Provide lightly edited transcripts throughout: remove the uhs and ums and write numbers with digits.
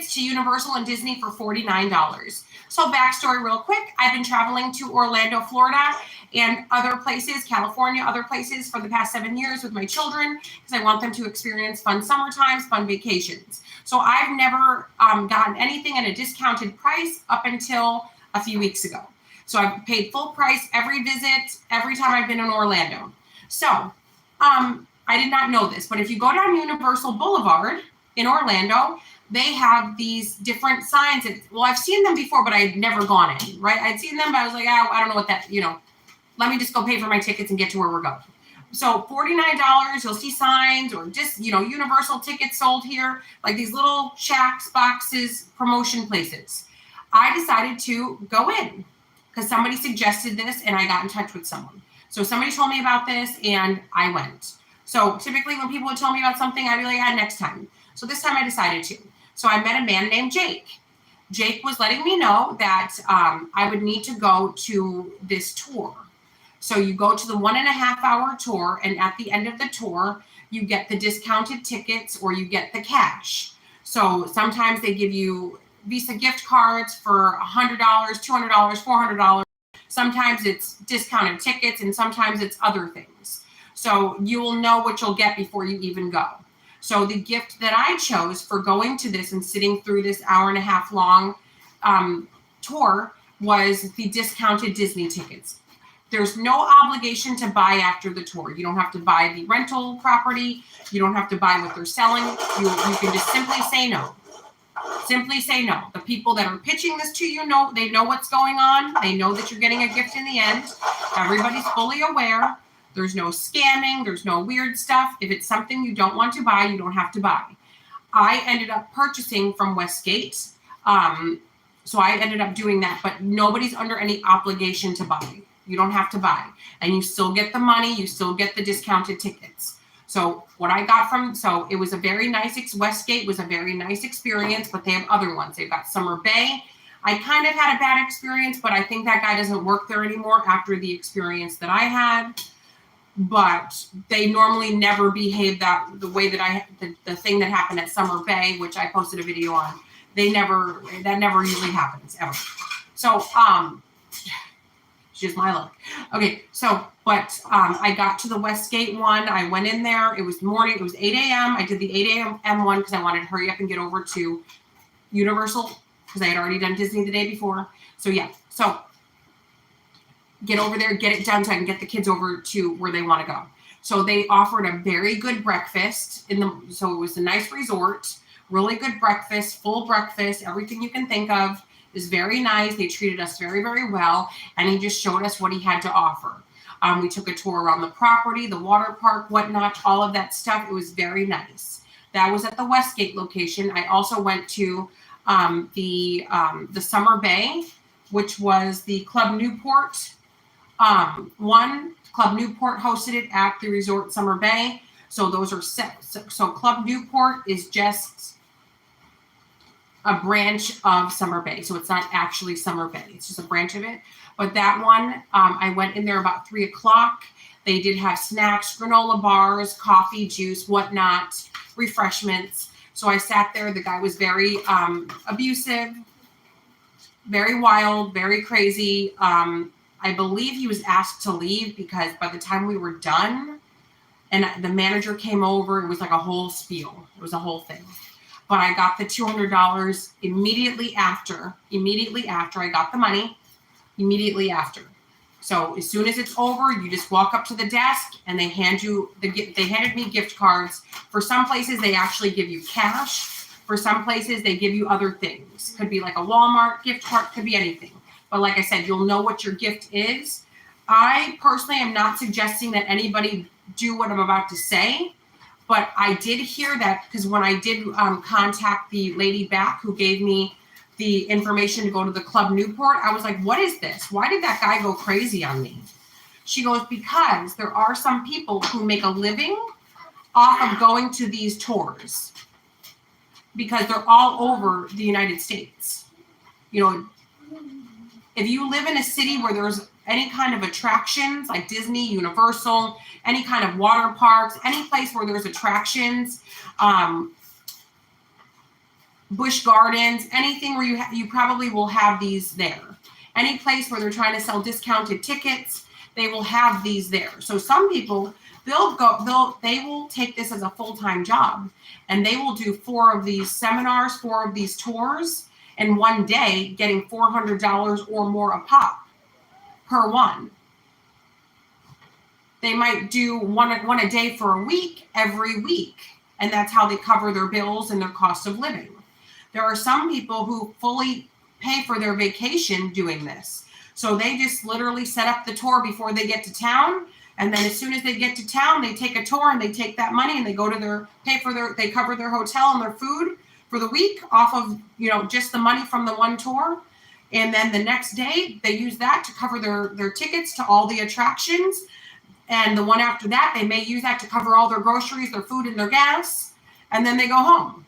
tickets to Universal and Disney for $49. So backstory real quick, I've been traveling to Orlando, Florida, and other places, California, other places for the past 7 years with my children because I want them to experience fun summer times, fun vacations. So I've never gotten anything at a discounted price up until a few weeks ago. So I've paid full price every visit, every time I've been in Orlando. So I did not know this, but if you go down Universal Boulevard in Orlando, they have these different signs. Well, I've seen them before, but I had never gone in, right? I'd seen them, but I was like, I don't know what that, let me just go pay for my tickets and get to where we're going. So $49, you'll see signs or just, Universal tickets sold here, like these little shacks, boxes, promotion places. I decided to go in because somebody suggested this and I got in touch with someone. So somebody told me about this and I went. So typically when people would tell me about something, I'd be like, next time. So this time I decided to. So I met a man named Jake. Jake was letting me know that I would need to go to this tour. So you go to the 1.5 hour tour, and at the end of the tour, you get the discounted tickets or you get the cash. So sometimes they give you Visa gift cards for $100, $200, $400. Sometimes it's discounted tickets and sometimes it's other things. So you will know what you'll get before you even go. So the gift that I chose for going to this and sitting through this 1.5 hour long tour was the discounted Disney tickets. There's no obligation to buy after the tour. You don't have to buy the rental property. You don't have to buy what they're selling. You can just simply say no. Simply say no. The people that are pitching this to you know, they know what's going on. They know that you're getting a gift in the end. Everybody's fully aware. There's no scamming. There's no weird stuff. If it's something you don't want to buy, you don't have to buy. I ended up purchasing from Westgate. So I ended up doing that, but nobody's under any obligation to buy. You don't have to buy. And you still get the money. You still get the discounted tickets. So what I got so it was a very nice, Westgate was a very nice experience, but they have other ones. They've got Summer Bay. I kind of had a bad experience, but I think that guy doesn't work there anymore after the experience that I had. But they normally never behave the way that the thing that happened at Summer Bay, which I posted a video on, that never usually happens ever. So, just my luck. Okay, so, but I got to the Westgate one. I went in there. It was morning. It was 8 a.m. I did the 8 a.m. one because I wanted to hurry up and get over to Universal because I had already done Disney the day before. So, yeah. So, get over there, get it done so I can get the kids over to where they want to go. So, they offered a very good breakfast. So, it was a nice resort. Really good breakfast, full breakfast, everything you can think of. Is very nice. They treated us very, very well. And he just showed us what he had to offer. We took a tour around the property, the water park, whatnot, all of that stuff. It was very nice. That was at the Westgate location. I also went to the Summer Bay, which was the Club Newport one. Club Newport hosted it at the resort Summer Bay. So those are set. So Club Newport is just a branch of Summer Bay. So it's not actually Summer Bay. It's just a branch of it. But that one, I went in there about 3 o'clock. They did have snacks, granola bars, coffee, juice, whatnot, refreshments. So I sat there. The guy was very abusive, very wild, very crazy. I believe he was asked to leave because by the time we were done and the manager came over, it was like a whole spiel. It was a whole thing. But I got the $200 immediately after I got the money, immediately after. So as soon as it's over, you just walk up to the desk and they handed me gift cards. For some places, they actually give you cash. For some places, they give you other things. Could be like a Walmart gift card, could be anything. But like I said, you'll know what your gift is. I personally am not suggesting that anybody do what I'm about to say. But I did hear that because when I did contact the lady back who gave me the information to go to the Club Newport, I was like, what is this? Why did that guy go crazy on me? She goes, because there are some people who make a living off of going to these tours because they're all over the United States. If you live in a city where there's any kind of attractions like Disney, Universal, any kind of water parks, any place where there's attractions, Busch Gardens, anything where you probably will have these there. Any place where they're trying to sell discounted tickets, they will have these there. So some people, they will take this as a full-time job, and they will do 4 of these seminars, 4 of these tours in one day, getting $400 or more a pop per one. They might do one a day for a week, every week, and that's how they cover their bills and their cost of living. There are some people who fully pay for their vacation doing this. So they just literally set up the tour before they get to town. And then as soon as they get to town, they take a tour and they take that money and they go to they cover their hotel and their food for the week off of, just the money from the one tour. And then the next day they use that to cover their tickets to all the attractions. And the one after that, they may use that to cover all their groceries, their food, and their gas. And then they go home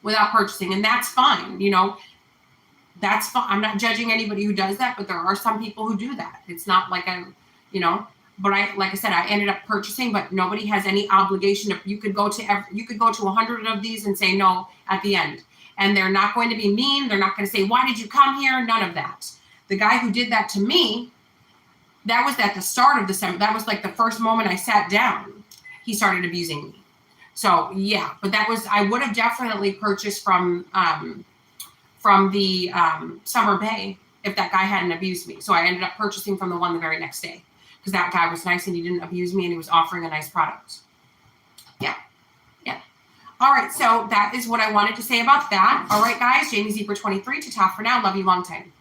without purchasing. And that's fine. That's fine. I'm not judging anybody who does that, but there are some people who do that. It's not like but like I said, I ended up purchasing, but nobody has any obligation. You could go to 100 of these and say no at the end. And they're not going to be mean. They're not going to say, why did you come here? None of that. The guy who did that to me, that was at the start of the summer. That was like the first moment I sat down. He started abusing me. So yeah, but I would have definitely purchased from the Summer Bay if that guy hadn't abused me. So I ended up purchasing from the one the very next day because that guy was nice and he didn't abuse me and he was offering a nice product. Yeah. All right, so that is what I wanted to say about that. All right, guys, Jamie Zebra 23 to talk for now. Love you long time.